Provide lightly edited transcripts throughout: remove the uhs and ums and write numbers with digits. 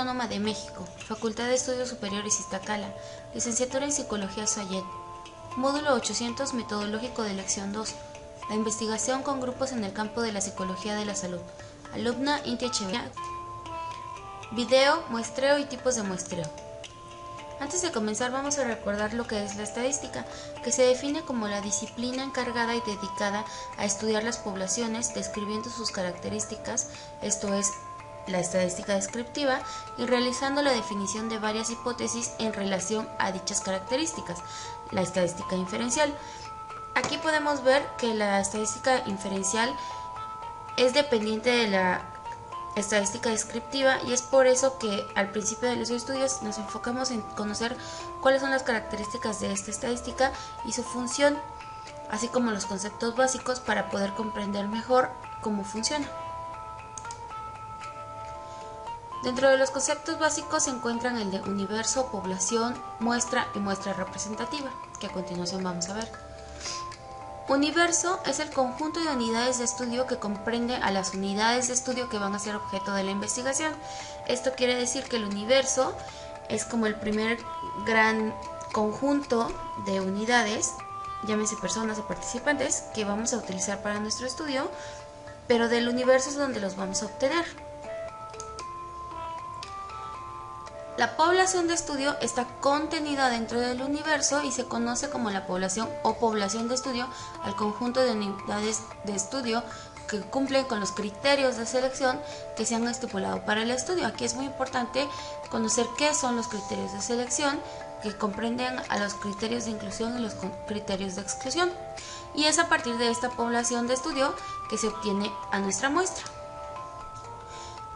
Autónoma de México, Facultad de Estudios Superiores Iztacala, Licenciatura en Psicología Soyet, Módulo 800 Metodológico de Lección 2, la investigación con grupos en el campo de la psicología de la salud. Alumna Inti Echeverría. Video, muestreo y tipos de muestreo. Antes de comenzar vamos a recordar lo que es la estadística, que se define como la disciplina encargada y dedicada a estudiar las poblaciones, describiendo sus características, esto es, la estadística descriptiva, y realizando la definición de varias hipótesis en relación a dichas características, la estadística inferencial. Aquí podemos ver que la estadística inferencial es dependiente de la estadística descriptiva y es por eso que al principio de los estudios nos enfocamos en conocer cuáles son las características de esta estadística y su función, así como los conceptos básicos para poder comprender mejor cómo funciona. Dentro de los conceptos básicos se encuentran el de universo, población, muestra y muestra representativa, que a continuación vamos a ver. Universo es el conjunto de unidades de estudio que comprende a las unidades de estudio que van a ser objeto de la investigación. Esto quiere decir que el universo es como el primer gran conjunto de unidades, llámese personas o participantes, que vamos a utilizar para nuestro estudio, pero del universo es donde los vamos a obtener. La población de estudio está contenida dentro del universo y se conoce como la población o población de estudio al conjunto de unidades de estudio que cumplen con los criterios de selección que se han estipulado para el estudio. Aquí es muy importante conocer qué son los criterios de selección, que comprenden a los criterios de inclusión y los criterios de exclusión. Y es a partir de esta población de estudio que se obtiene a nuestra muestra.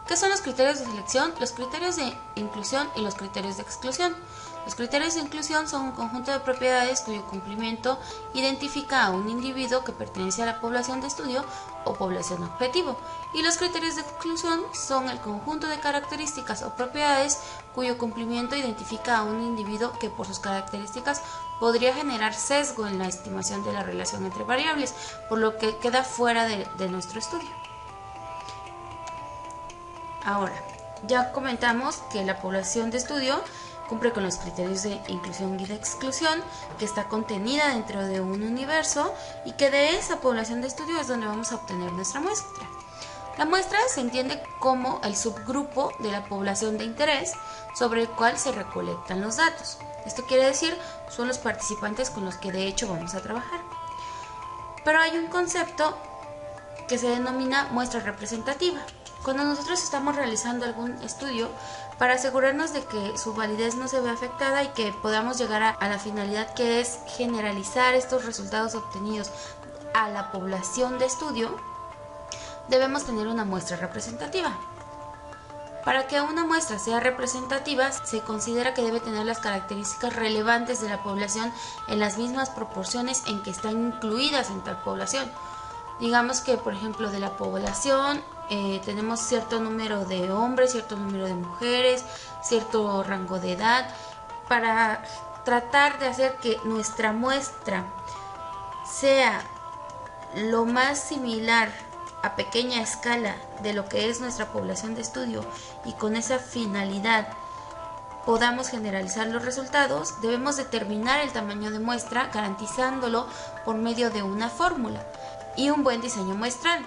¿Qué son los criterios de selección? Los criterios de inclusión y los criterios de exclusión. Los criterios de inclusión son un conjunto de propiedades cuyo cumplimiento identifica a un individuo que pertenece a la población de estudio o población objetivo. Y los criterios de exclusión son el conjunto de características o propiedades cuyo cumplimiento identifica a un individuo que por sus características podría generar sesgo en la estimación de la relación entre variables, por lo que queda fuera de nuestro estudio. Ahora, ya comentamos que la población de estudio cumple con los criterios de inclusión y de exclusión, que está contenida dentro de un universo y que de esa población de estudio es donde vamos a obtener nuestra muestra. La muestra se entiende como el subgrupo de la población de interés sobre el cual se recolectan los datos. Esto quiere decir, son los participantes con los que de hecho vamos a trabajar. Pero hay un concepto que se denomina muestra representativa. Cuando nosotros estamos realizando algún estudio, para asegurarnos de que su validez no se vea afectada y que podamos llegar a la finalidad que es generalizar estos resultados obtenidos a la población de estudio, debemos tener una muestra representativa. Para que una muestra sea representativa, se considera que debe tener las características relevantes de la población en las mismas proporciones en que están incluidas en tal población. Digamos que, por ejemplo, de la población tenemos cierto número de hombres, cierto número de mujeres, cierto rango de edad, para tratar de hacer que nuestra muestra sea lo más similar a pequeña escala de lo que es nuestra población de estudio y con esa finalidad podamos generalizar los resultados, debemos determinar el tamaño de muestra garantizándolo por medio de una fórmula y un buen diseño muestral.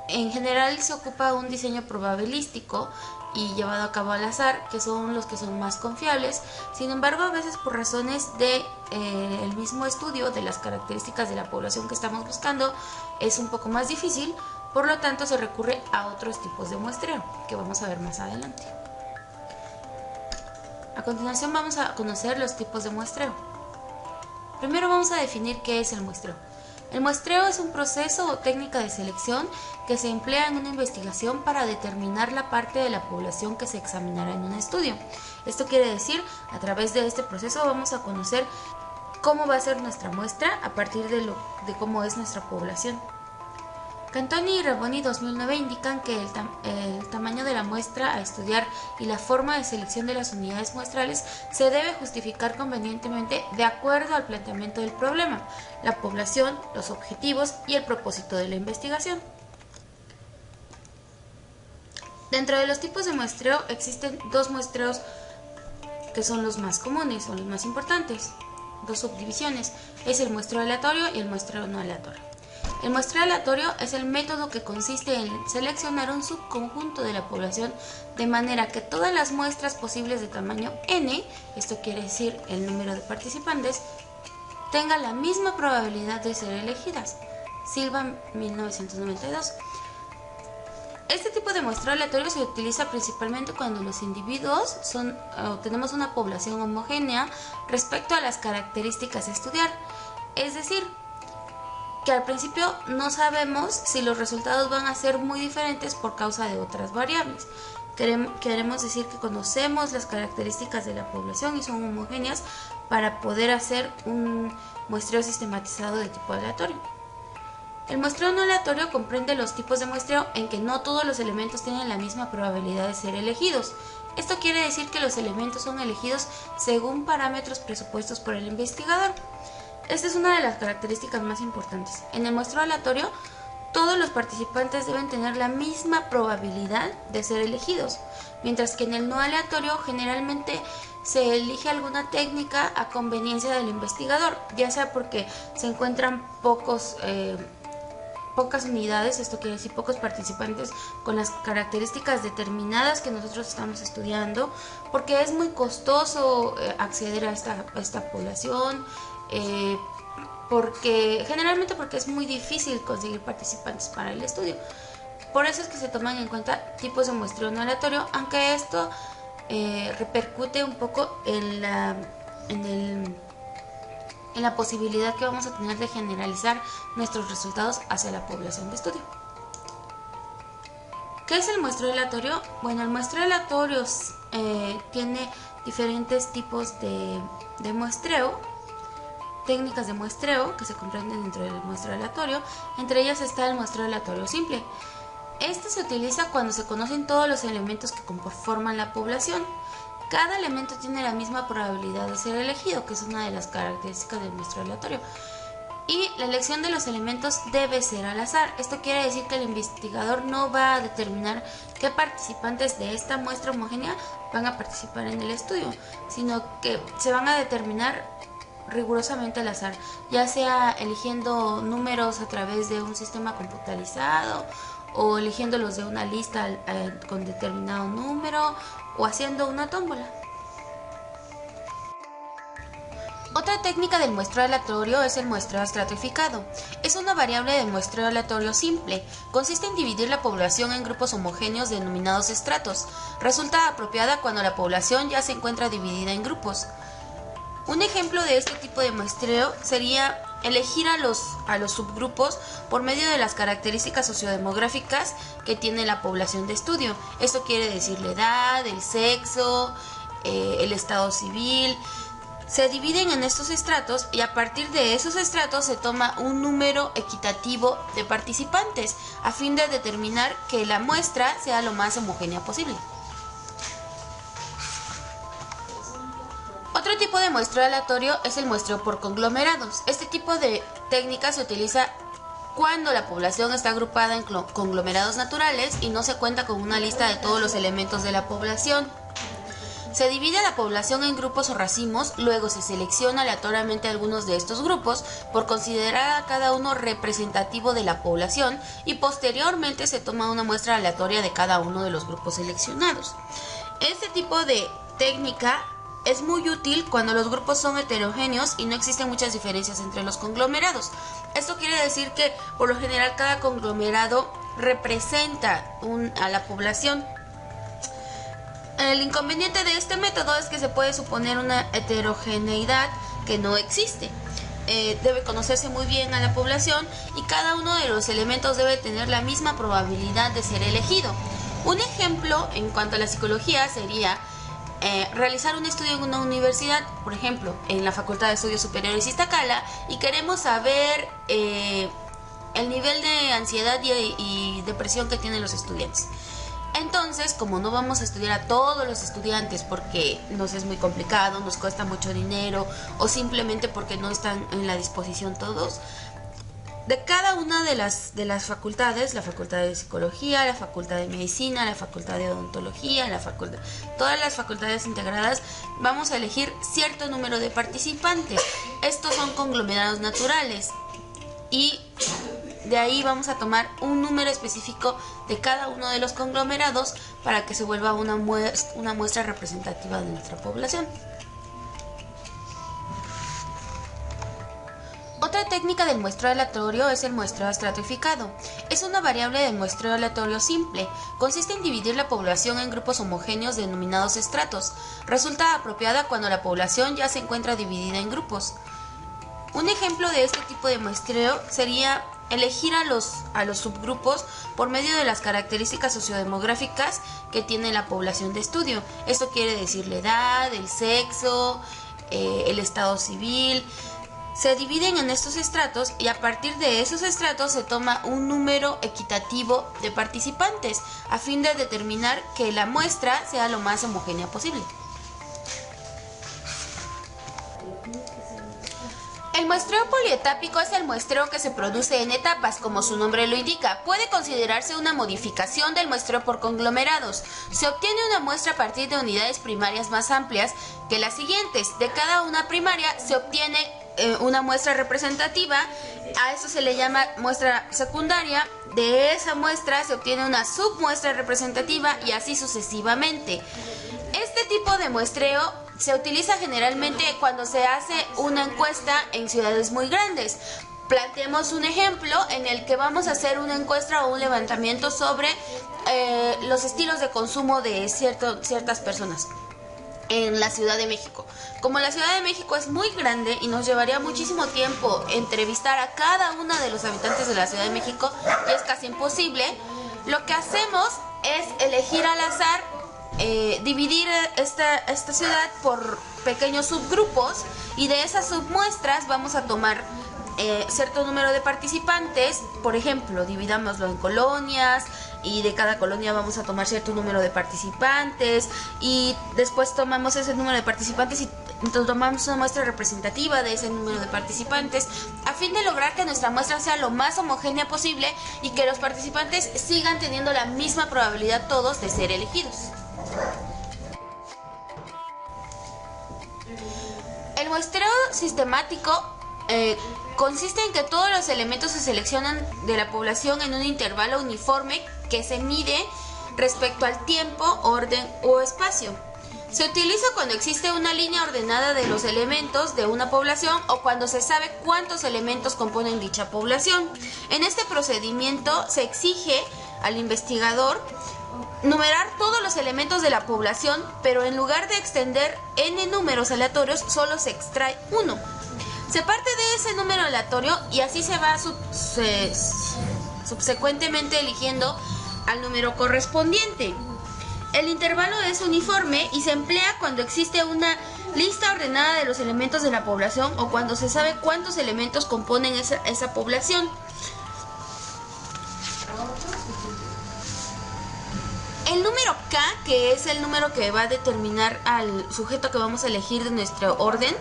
En general se ocupa un diseño probabilístico y llevado a cabo al azar, que son los que son más confiables. Sin embargo, a veces por razones de el mismo estudio de las características de la población que estamos buscando es un poco más difícil, por lo tanto se recurre a otros tipos de muestreo que vamos a ver más adelante. A continuación vamos a conocer los tipos de muestreo. Primero vamos a definir qué es el muestreo. El muestreo es un proceso o técnica de selección que se emplea en una investigación para determinar la parte de la población que se examinará en un estudio. Esto quiere decir, a través de este proceso vamos a conocer cómo va a ser nuestra muestra a partir de cómo es nuestra población. Cantoni y Reboni 2009 indican que el tamaño de la muestra a estudiar y la forma de selección de las unidades muestrales se debe justificar convenientemente de acuerdo al planteamiento del problema, la población, los objetivos y el propósito de la investigación. Dentro de los tipos de muestreo existen dos muestreos que son los más comunes o los más importantes, dos subdivisiones, es el muestreo aleatorio y el muestreo no aleatorio. El muestreo aleatorio es el método que consiste en seleccionar un subconjunto de la población de manera que todas las muestras posibles de tamaño n, esto quiere decir el número de participantes, tengan la misma probabilidad de ser elegidas. Silva, 1992. Este tipo de muestreo aleatorio se utiliza principalmente cuando los individuos tenemos una población homogénea respecto a las características a estudiar. Es decir, que al principio no sabemos si los resultados van a ser muy diferentes por causa de otras variables. Queremos decir que conocemos las características de la población y son homogéneas para poder hacer un muestreo sistematizado de tipo aleatorio. El muestreo no aleatorio comprende los tipos de muestreo en que no todos los elementos tienen la misma probabilidad de ser elegidos. Esto quiere decir que los elementos son elegidos según parámetros presupuestos por el investigador. Esta es una de las características más importantes. En el muestreo aleatorio, todos los participantes deben tener la misma probabilidad de ser elegidos, mientras que en el no aleatorio generalmente se elige alguna técnica a conveniencia del investigador, ya sea porque se encuentran pocas unidades, esto quiere decir pocos participantes con las características determinadas que nosotros estamos estudiando, porque es muy costoso acceder a esta población, generalmente porque es muy difícil conseguir participantes para el estudio. Por eso es que se toman en cuenta tipos de muestreo no aleatorio, aunque esto repercute un poco en la posibilidad que vamos a tener de generalizar nuestros resultados hacia la población de estudio. ¿Qué es el muestreo aleatorio? Bueno, el muestreo aleatorio tiene diferentes tipos de muestreo, técnicas de muestreo que se comprenden dentro del muestreo aleatorio. Entre ellas está el muestreo aleatorio simple. Este se utiliza cuando se conocen todos los elementos que conforman la población. Cada elemento tiene la misma probabilidad de ser elegido, que es una de las características del muestreo aleatorio. Y la elección de los elementos debe ser al azar. Esto quiere decir que el investigador no va a determinar qué participantes de esta muestra homogénea van a participar en el estudio, sino que se van a determinar rigurosamente al azar, ya sea eligiendo números a través de un sistema computarizado o eligiéndolos de una lista con determinado número o haciendo una tómbola. Otra técnica del muestreo aleatorio es el muestreo estratificado. Es una variable del muestreo aleatorio simple. Consiste en dividir la población en grupos homogéneos denominados estratos. Resulta apropiada cuando la población ya se encuentra dividida en grupos. Un ejemplo de este tipo de muestreo sería elegir a los subgrupos por medio de las características sociodemográficas que tiene la población de estudio. Esto quiere decir la edad, el sexo, el estado civil. Se dividen en estos estratos y a partir de esos estratos se toma un número equitativo de participantes a fin de determinar que la muestra sea lo más homogénea posible. Otro tipo de muestreo aleatorio es el muestreo por conglomerados. Este tipo de técnica se utiliza cuando la población está agrupada en conglomerados naturales y no se cuenta con una lista de todos los elementos de la población. Se divide la población en grupos o racimos, luego se selecciona aleatoriamente algunos de estos grupos por considerar a cada uno representativo de la población y posteriormente se toma una muestra aleatoria de cada uno de los grupos seleccionados. Este tipo de técnica es muy útil cuando los grupos son heterogéneos y no existen muchas diferencias entre los conglomerados. Esto quiere decir que por lo general cada conglomerado representa a la población. El inconveniente de este método es que se puede suponer una heterogeneidad que no existe. Debe conocerse muy bien a la población y cada uno de los elementos debe tener la misma probabilidad de ser elegido. Un ejemplo en cuanto a la psicología sería realizar un estudio en una universidad, por ejemplo, en la Facultad de Estudios Superiores Iztacala, y queremos saber el nivel de ansiedad y depresión que tienen los estudiantes. Entonces, como no vamos a estudiar a todos los estudiantes porque nos es muy complicado, nos cuesta mucho dinero o simplemente porque no están en la disposición todos, de cada una de las facultades, la facultad de psicología, la facultad de medicina, la facultad de odontología, todas las facultades integradas, vamos a elegir cierto número de participantes. Estos son conglomerados naturales y de ahí vamos a tomar un número específico de cada uno de los conglomerados para que se vuelva una muestra representativa de nuestra población. Otra técnica del muestreo aleatorio es el muestreo estratificado. Es una variable del muestreo aleatorio simple. Consiste en dividir la población en grupos homogéneos denominados estratos. Resulta apropiada cuando la población ya se encuentra dividida en grupos. Un ejemplo de este tipo de muestreo sería elegir a los subgrupos por medio de las características sociodemográficas que tiene la población de estudio. Esto quiere decir la edad, el sexo, el estado civil. Se dividen en estos estratos y a partir de esos estratos se toma un número equitativo de participantes a fin de determinar que la muestra sea lo más homogénea posible. El muestreo polietápico es el muestreo que se produce en etapas, como su nombre lo indica. Puede considerarse una modificación del muestreo por conglomerados. Se obtiene una muestra a partir de unidades primarias más amplias que las siguientes. De cada una primaria se obtiene una muestra representativa, a eso se le llama muestra secundaria. De esa muestra se obtiene una submuestra representativa y así sucesivamente. Este tipo de muestreo se utiliza generalmente cuando se hace una encuesta en ciudades muy grandes. Planteemos un ejemplo en el que vamos a hacer una encuesta o un levantamiento sobre los estilos de consumo de ciertas personas en la Ciudad de México. Como la Ciudad de México es muy grande y nos llevaría muchísimo tiempo entrevistar a cada uno de los habitantes de la Ciudad de México, y es casi imposible, lo que hacemos es elegir al azar, dividir esta ciudad por pequeños subgrupos, y de esas submuestras vamos a tomar cierto número de participantes. Por ejemplo, dividámoslo en colonias y de cada colonia vamos a tomar cierto número de participantes y después tomamos ese número de participantes y entonces tomamos una muestra representativa de ese número de participantes a fin de lograr que nuestra muestra sea lo más homogénea posible y que los participantes sigan teniendo la misma probabilidad todos de ser elegidos. El muestreo sistemático consiste en que todos los elementos se seleccionan de la población en un intervalo uniforme que se mide respecto al tiempo, orden o espacio. Se utiliza cuando existe una línea ordenada de los elementos de una población o cuando se sabe cuántos elementos componen dicha población. En este procedimiento se exige al investigador numerar todos los elementos de la población, pero en lugar de extender n números aleatorios, solo se extrae uno. Se parte de ese número aleatorio y así se va subsecuentemente eligiendo al número correspondiente. El intervalo es uniforme y se emplea cuando existe una lista ordenada de los elementos de la población o cuando se sabe cuántos elementos componen esa población. El número K, que es el número que va a determinar al sujeto que vamos a elegir de nuestro orden,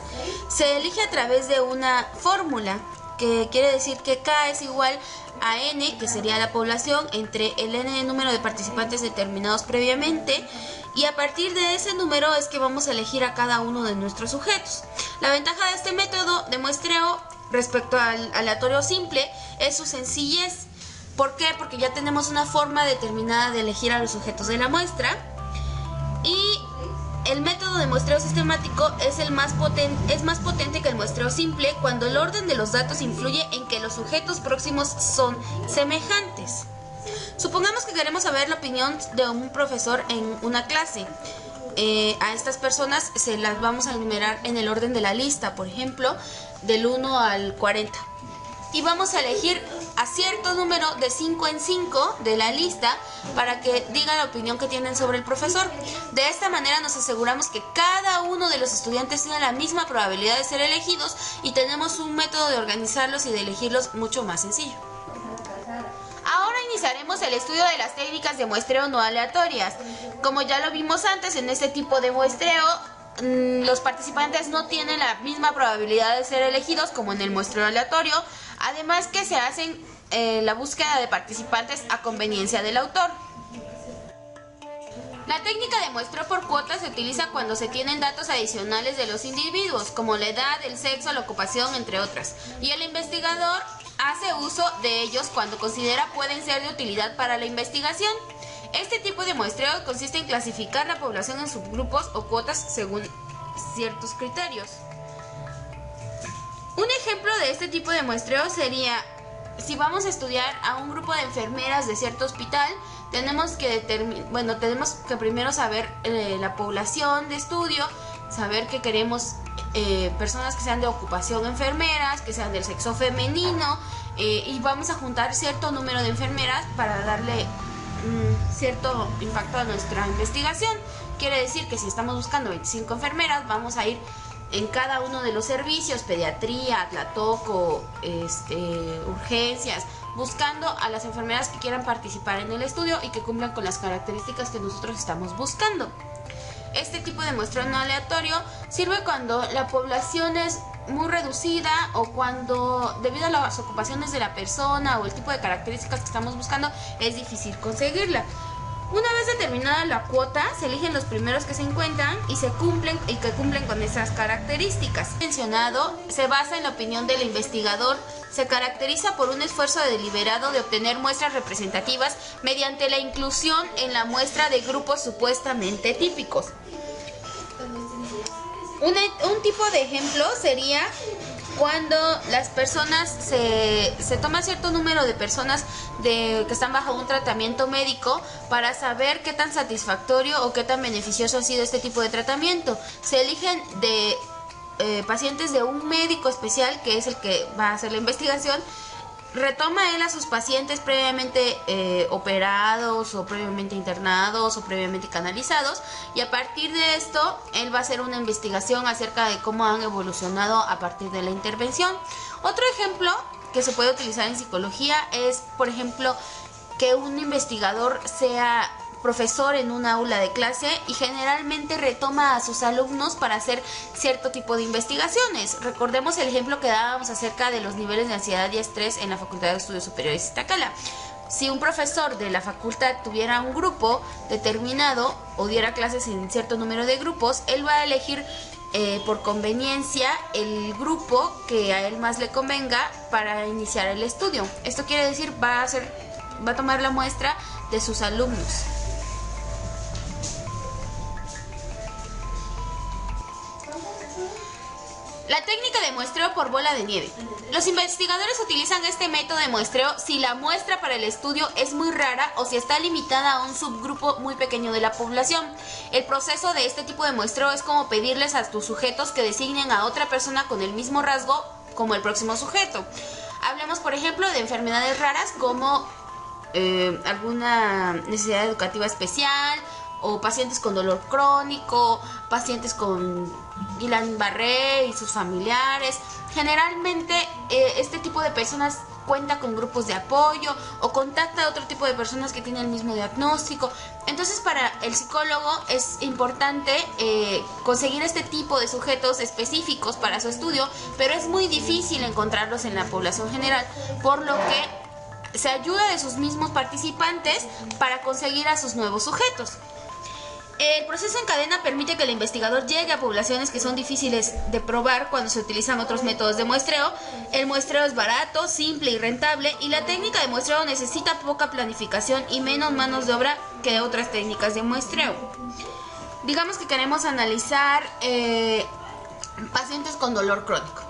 se elige a través de una fórmula, que quiere decir que K es igual a N, que sería la población, entre el N número de participantes determinados previamente, y a partir de ese número es que vamos a elegir a cada uno de nuestros sujetos. La ventaja de este método de muestreo respecto al aleatorio simple es su sencillez. ¿Por qué? Porque ya tenemos una forma determinada de elegir a los sujetos de la muestra, y el método de muestreo sistemático es más potente que el muestreo simple cuando el orden de los datos influye en que los sujetos próximos son semejantes. Supongamos que queremos saber la opinión de un profesor en una clase. A estas personas se las vamos a enumerar en el orden de la lista, por ejemplo, del 1 al 40. Y vamos a elegir a cierto número de 5 en 5 de la lista para que digan la opinión que tienen sobre el profesor. De esta manera nos aseguramos que cada uno de los estudiantes tiene la misma probabilidad de ser elegidos y tenemos un método de organizarlos y de elegirlos mucho más sencillo. Ahora iniciaremos el estudio de las técnicas de muestreo no aleatorias. Como ya lo vimos antes, en este tipo de muestreo los participantes no tienen la misma probabilidad de ser elegidos como en el muestreo aleatorio. Además que se hacen la búsqueda de participantes a conveniencia del autor. La técnica de muestreo por cuotas se utiliza cuando se tienen datos adicionales de los individuos, como la edad, el sexo, la ocupación, entre otras, y el investigador hace uso de ellos cuando considera pueden ser de utilidad para la investigación. Este tipo de muestreo consiste en clasificar la población en subgrupos o cuotas según ciertos criterios. Un ejemplo de este tipo de muestreo sería, si vamos a estudiar a un grupo de enfermeras de cierto hospital, tenemos que primero saber la población de estudio, saber que queremos personas que sean de ocupación enfermeras, que sean del sexo femenino, y vamos a juntar cierto número de enfermeras para darle cierto impacto a nuestra investigación. Quiere decir que si estamos buscando 25 enfermeras, vamos a ir en cada uno de los servicios, pediatría, atlatoco, urgencias, buscando a las enfermeras que quieran participar en el estudio y que cumplan con las características que nosotros estamos buscando. Este tipo de muestreo no aleatorio sirve cuando la población es muy reducida o cuando, debido a las ocupaciones de la persona o el tipo de características que estamos buscando, es difícil conseguirla. Una vez determinada la cuota, se eligen los primeros que se encuentran y que cumplen con esas características. Mencionado se basa en la opinión del investigador, se caracteriza por un esfuerzo deliberado de obtener muestras representativas mediante la inclusión en la muestra de grupos supuestamente típicos. Un tipo de ejemplo sería cuando las personas se toma cierto número de personas que están bajo un tratamiento médico para saber qué tan satisfactorio o qué tan beneficioso ha sido este tipo de tratamiento. Se eligen de pacientes de un médico especial, que es el que va a hacer la investigación. Retoma él a sus pacientes previamente operados o previamente internados o previamente canalizados, y a partir de esto él va a hacer una investigación acerca de cómo han evolucionado a partir de la intervención. Otro ejemplo que se puede utilizar en psicología es, por ejemplo, que un investigador sea profesor en un aula de clase y generalmente retoma a sus alumnos para hacer cierto tipo de investigaciones. Recordemos el ejemplo que dábamos acerca de los niveles de ansiedad y estrés en la Facultad de Estudios Superiores Iztacala. Si un profesor de la facultad tuviera un grupo determinado o diera clases en cierto número de grupos, él va a elegir por conveniencia el grupo que a él más le convenga para iniciar el estudio. Esto quiere decir, va a tomar la muestra de sus alumnos. La técnica de muestreo por bola de nieve. Los investigadores utilizan este método de muestreo si la muestra para el estudio es muy rara o si está limitada a un subgrupo muy pequeño de la población. El proceso de este tipo de muestreo es como pedirles a tus sujetos que designen a otra persona con el mismo rasgo como el próximo sujeto. Hablemos, por ejemplo, de enfermedades raras como alguna necesidad educativa especial, o pacientes con dolor crónico, pacientes con Guillain-Barré y sus familiares. Generalmente este tipo de personas cuenta con grupos de apoyo o contacta a otro tipo de personas que tienen el mismo diagnóstico. Entonces, para el psicólogo es importante conseguir este tipo de sujetos específicos para su estudio, pero es muy difícil encontrarlos en la población general, por lo que se ayuda de sus mismos participantes para conseguir a sus nuevos sujetos. El proceso en cadena permite que el investigador llegue a poblaciones que son difíciles de probar cuando se utilizan otros métodos de muestreo. El muestreo es barato, simple y rentable, y la técnica de muestreo necesita poca planificación y menos manos de obra que otras técnicas de muestreo. Digamos que queremos analizar pacientes con dolor crónico.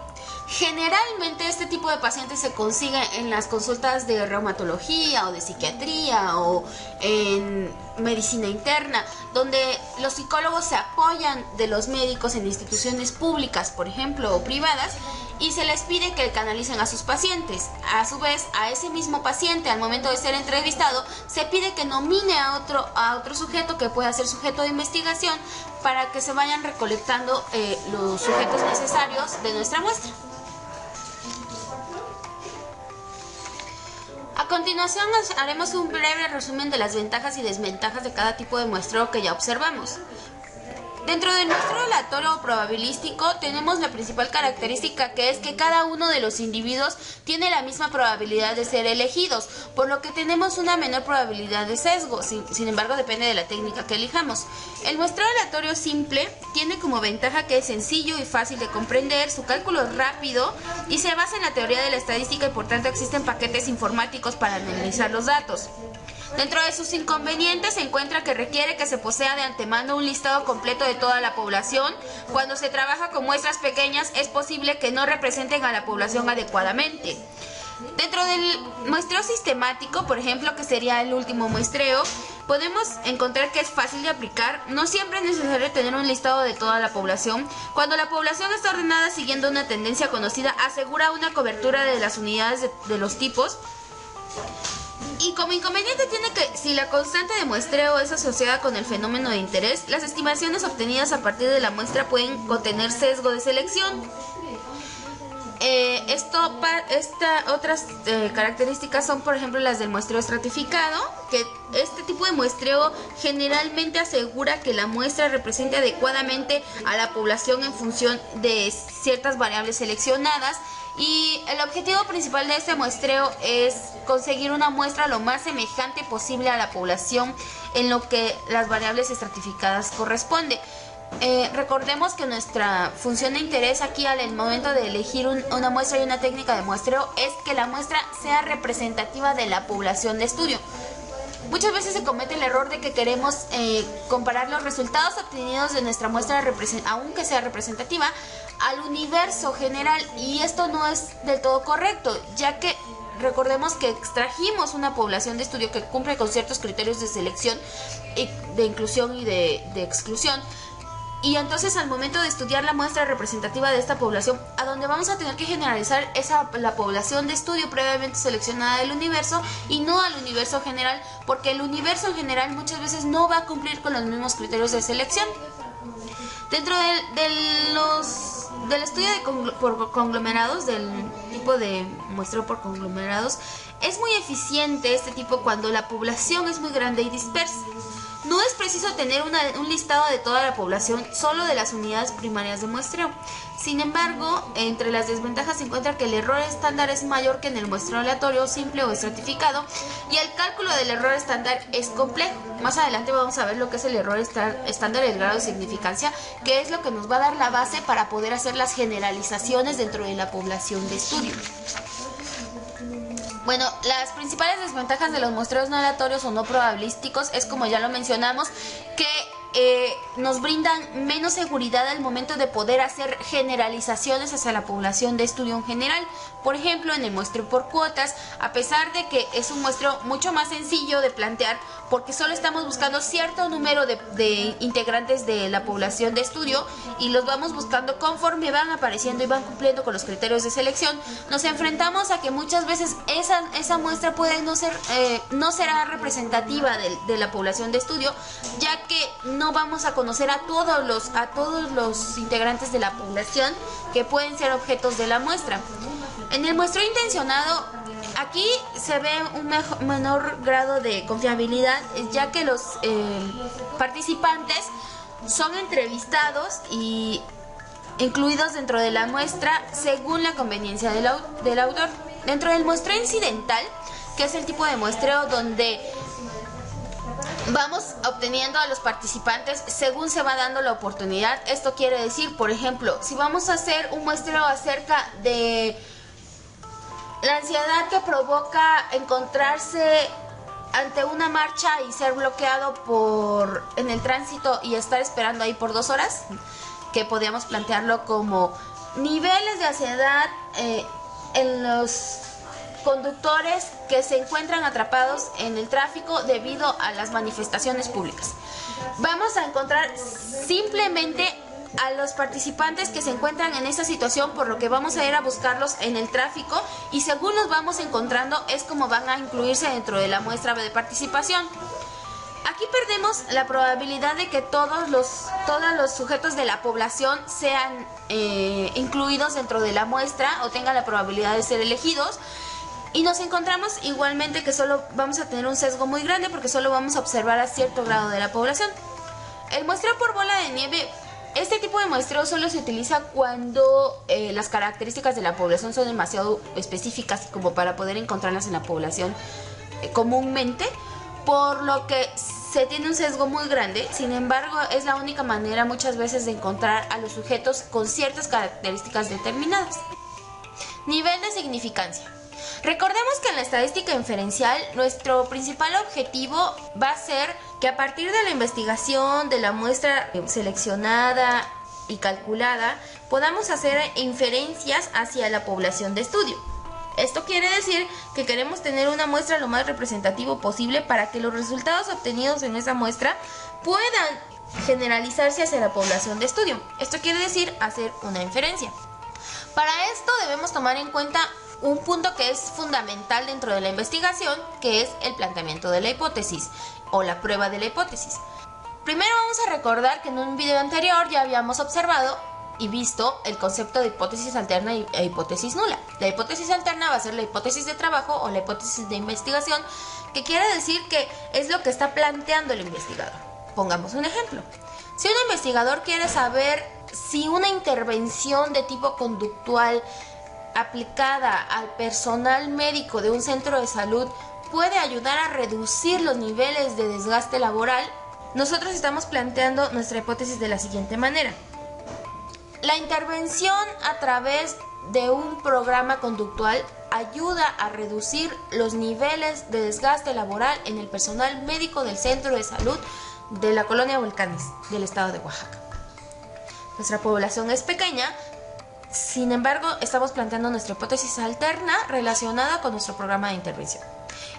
Generalmente este tipo de pacientes se consigue en las consultas de reumatología o de psiquiatría o en medicina interna, donde los psicólogos se apoyan de los médicos en instituciones públicas, por ejemplo, o privadas, y se les pide que canalicen a sus pacientes. A su vez, a ese mismo paciente, al momento de ser entrevistado, se pide que nomine a otro sujeto que pueda ser sujeto de investigación para que se vayan recolectando los sujetos necesarios de nuestra muestra. A continuación haremos un breve resumen de las ventajas y desventajas de cada tipo de muestreo que ya observamos. Dentro del muestreo aleatorio o probabilístico tenemos la principal característica, que es que cada uno de los individuos tiene la misma probabilidad de ser elegidos, por lo que tenemos una menor probabilidad de sesgo. Sin embargo, depende de la técnica que elijamos. El muestreo aleatorio simple tiene como ventaja que es sencillo y fácil de comprender, su cálculo es rápido y se basa en la teoría de la estadística y por tanto existen paquetes informáticos para analizar los datos. Dentro de sus inconvenientes se encuentra que requiere que se posea de antemano un listado completo de toda la población. Cuando se trabaja con muestras pequeñas es posible que no representen a la población adecuadamente. Dentro del muestreo sistemático, por ejemplo, que sería el último muestreo, podemos encontrar que es fácil de aplicar. No siempre es necesario tener un listado de toda la población. Cuando la población está ordenada siguiendo una tendencia conocida, asegura una cobertura de las unidades de los tipos. Y como inconveniente tiene que, si la constante de muestreo es asociada con el fenómeno de interés, las estimaciones obtenidas a partir de la muestra pueden contener sesgo de selección. Otras características son, por ejemplo, las del muestreo estratificado, que este tipo de muestreo generalmente asegura que la muestra represente adecuadamente a la población en función de ciertas variables seleccionadas. Y el objetivo principal de este muestreo es conseguir una muestra lo más semejante posible a la población en lo que las variables estratificadas corresponde. Recordemos que nuestra función de interés aquí al momento de elegir una muestra y una técnica de muestreo es que la muestra sea representativa de la población de estudio. Muchas veces se comete el error de que queremos comparar los resultados obtenidos de nuestra muestra, aunque sea representativa, al universo general, y esto no es del todo correcto, ya que recordemos que extrajimos una población de estudio que cumple con ciertos criterios de selección, de inclusión y de exclusión. Y entonces al momento de estudiar la muestra representativa de esta población, a donde vamos a tener que generalizar la población de estudio previamente seleccionada del universo y no al universo general, porque el universo en general muchas veces no va a cumplir con los mismos criterios de selección. Dentro del estudio por conglomerados, del tipo de muestreo por conglomerados, es muy eficiente este tipo cuando la población es muy grande y dispersa. No es preciso tener un listado de toda la población, solo de las unidades primarias de muestreo. Sin embargo, entre las desventajas se encuentra que el error estándar es mayor que en el muestreo aleatorio, simple o estratificado, y el cálculo del error estándar es complejo. Más adelante vamos a ver lo que es el error estándar y el grado de significancia, que es lo que nos va a dar la base para poder hacer las generalizaciones dentro de la población de estudio. Bueno, las principales desventajas de los muestreos no aleatorios o no probabilísticos es, como ya lo mencionamos, que nos brindan menos seguridad al momento de poder hacer generalizaciones hacia la población de estudio en general. Por ejemplo, en el muestreo por cuotas, a pesar de que es un muestreo mucho más sencillo de plantear, porque solo estamos buscando cierto número de integrantes de la población de estudio y los vamos buscando conforme van apareciendo y van cumpliendo con los criterios de selección, nos enfrentamos a que muchas veces esa muestra puede no será representativa de la población de estudio, ya que no vamos a conocer a todos los integrantes de la población que pueden ser objetos de la muestra. En el muestreo intencionado, aquí se ve un menor grado de confiabilidad, ya que los participantes son entrevistados y incluidos dentro de la muestra según la conveniencia del autor. Dentro del muestreo incidental, que es el tipo de muestreo donde vamos obteniendo a los participantes según se va dando la oportunidad. Esto quiere decir, por ejemplo, si vamos a hacer un muestreo acerca de la ansiedad que provoca encontrarse ante una marcha y ser bloqueado en el tránsito y estar esperando ahí por 2 horas, que podríamos plantearlo como niveles de ansiedad en los conductores que se encuentran atrapados en el tráfico debido a las manifestaciones públicas. Vamos a encontrar simplemente a los participantes que se encuentran en esta situación, por lo que vamos a ir a buscarlos en el tráfico y según los vamos encontrando es como van a incluirse dentro de la muestra de participación. Aquí perdemos la probabilidad de que todos los sujetos de la población sean incluidos dentro de la muestra o tengan la probabilidad de ser elegidos. Y nos encontramos igualmente que solo vamos a tener un sesgo muy grande porque solo vamos a observar a cierto grado de la población. El muestreo por bola de nieve, este tipo de muestreo solo se utiliza cuando las características de la población son demasiado específicas como para poder encontrarlas en la población comúnmente, por lo que se tiene un sesgo muy grande. Sin embargo, es la única manera muchas veces de encontrar a los sujetos con ciertas características determinadas. Nivel de significancia. Recordemos que en la estadística inferencial nuestro principal objetivo va a ser que a partir de la investigación de la muestra seleccionada y calculada podamos hacer inferencias hacia la población de estudio. Esto quiere decir que queremos tener una muestra lo más representativa posible para que los resultados obtenidos en esa muestra puedan generalizarse hacia la población de estudio. Esto quiere decir hacer una inferencia. Para esto debemos tomar en cuenta un punto que es fundamental dentro de la investigación, que es el planteamiento de la hipótesis o la prueba de la hipótesis. Primero vamos a recordar que en un video anterior ya habíamos observado y visto el concepto de hipótesis alterna e hipótesis nula. La hipótesis alterna va a ser la hipótesis de trabajo o la hipótesis de investigación, que quiere decir que es lo que está planteando el investigador. Pongamos un ejemplo. Si un investigador quiere saber si una intervención de tipo conductual aplicada al personal médico de un centro de salud puede ayudar a reducir los niveles de desgaste laboral, nosotros estamos planteando nuestra hipótesis de la siguiente manera. La intervención a través de un programa conductual ayuda a reducir los niveles de desgaste laboral en el personal médico del centro de salud de la colonia Volcanes del estado de Oaxaca. Nuestra población es pequeña, sin embargo, estamos planteando nuestra hipótesis alterna relacionada con nuestro programa de intervención.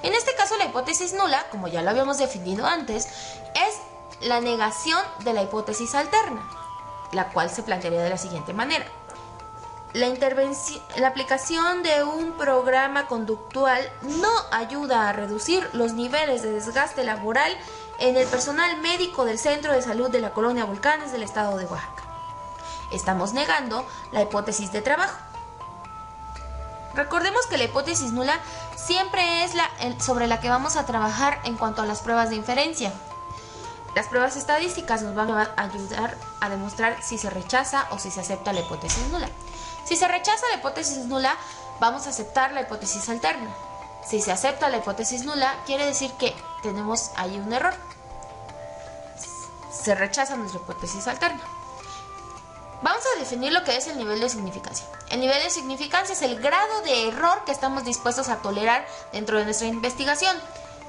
En este caso, la hipótesis nula, como ya lo habíamos definido antes, es la negación de la hipótesis alterna, la cual se plantearía de la siguiente manera. La aplicación de un programa conductual no ayuda a reducir los niveles de desgaste laboral en el personal médico del centro de salud de la colonia Volcanes del estado de Oaxaca. Estamos negando la hipótesis de trabajo. Recordemos que la hipótesis nula siempre es sobre la que vamos a trabajar en cuanto a las pruebas de inferencia. Las pruebas estadísticas nos van a ayudar a demostrar si se rechaza o si se acepta la hipótesis nula. Si se rechaza la hipótesis nula, vamos a aceptar la hipótesis alterna. Si se acepta la hipótesis nula, quiere decir que tenemos ahí un error. Se rechaza nuestra hipótesis alterna. Vamos a definir lo que es el nivel de significancia. El nivel de significancia es el grado de error que estamos dispuestos a tolerar dentro de nuestra investigación.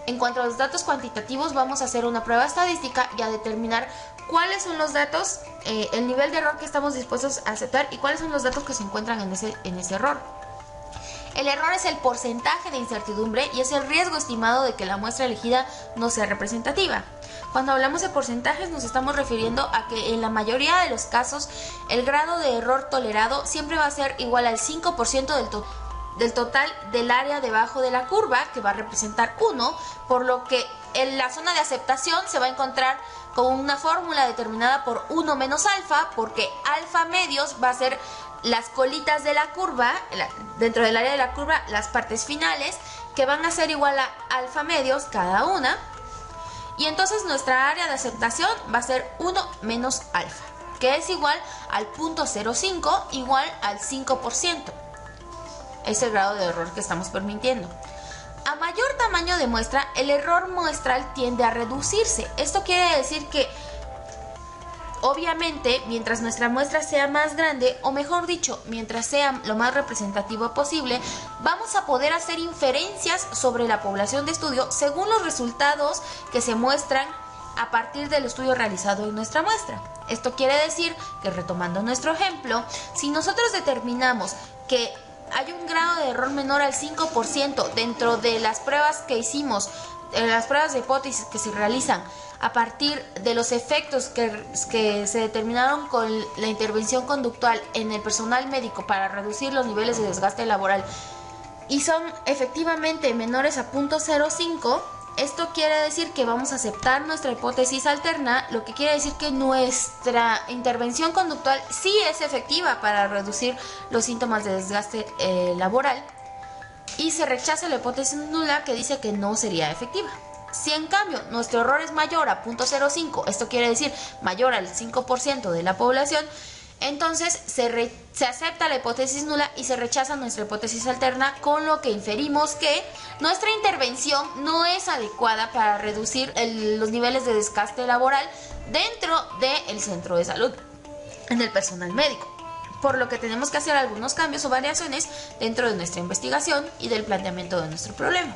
En cuanto a los datos cuantitativos, vamos a hacer una prueba estadística y a determinar cuáles son los datos, el nivel de error que estamos dispuestos a aceptar y cuáles son los datos que se encuentran en ese error. El error es el porcentaje de incertidumbre y es el riesgo estimado de que la muestra elegida no sea representativa. Cuando hablamos de porcentajes nos estamos refiriendo a que en la mayoría de los casos el grado de error tolerado siempre va a ser igual al 5% del total del área debajo de la curva, que va a representar 1, por lo que en la zona de aceptación se va a encontrar con una fórmula determinada por 1 menos alfa, porque alfa medios va a ser las colitas de la curva, dentro del área de la curva, las partes finales, que van a ser igual a alfa medios cada una. Y entonces nuestra área de aceptación va a ser 1 menos alfa, que es igual al 0.05, igual al 5%. Es el grado de error que estamos permitiendo. A mayor tamaño de muestra, el error muestral tiende a reducirse. Esto quiere decir que, obviamente, mientras nuestra muestra sea más grande, o mejor dicho, mientras sea lo más representativo posible, vamos a poder hacer inferencias sobre la población de estudio según los resultados que se muestran a partir del estudio realizado en nuestra muestra. Esto quiere decir que, retomando nuestro ejemplo, si nosotros determinamos que hay un grado de error menor al 5% dentro de las pruebas que hicimos, las pruebas de hipótesis que se realizan a partir de los efectos que se determinaron con la intervención conductual en el personal médico para reducir los niveles de desgaste laboral y son efectivamente menores a 0.05, esto quiere decir que vamos a aceptar nuestra hipótesis alterna, lo que quiere decir que nuestra intervención conductual sí es efectiva para reducir los síntomas de desgaste laboral, y se rechaza la hipótesis nula, que dice que no sería efectiva. Si en cambio nuestro error es mayor a 0.05, esto quiere decir mayor al 5% de la población, entonces se acepta la hipótesis nula y se rechaza nuestra hipótesis alterna, con lo que inferimos que nuestra intervención no es adecuada para reducir los niveles de desgaste laboral dentro del centro de salud, en el personal médico, por lo que tenemos que hacer algunos cambios o variaciones dentro de nuestra investigación y del planteamiento de nuestro problema.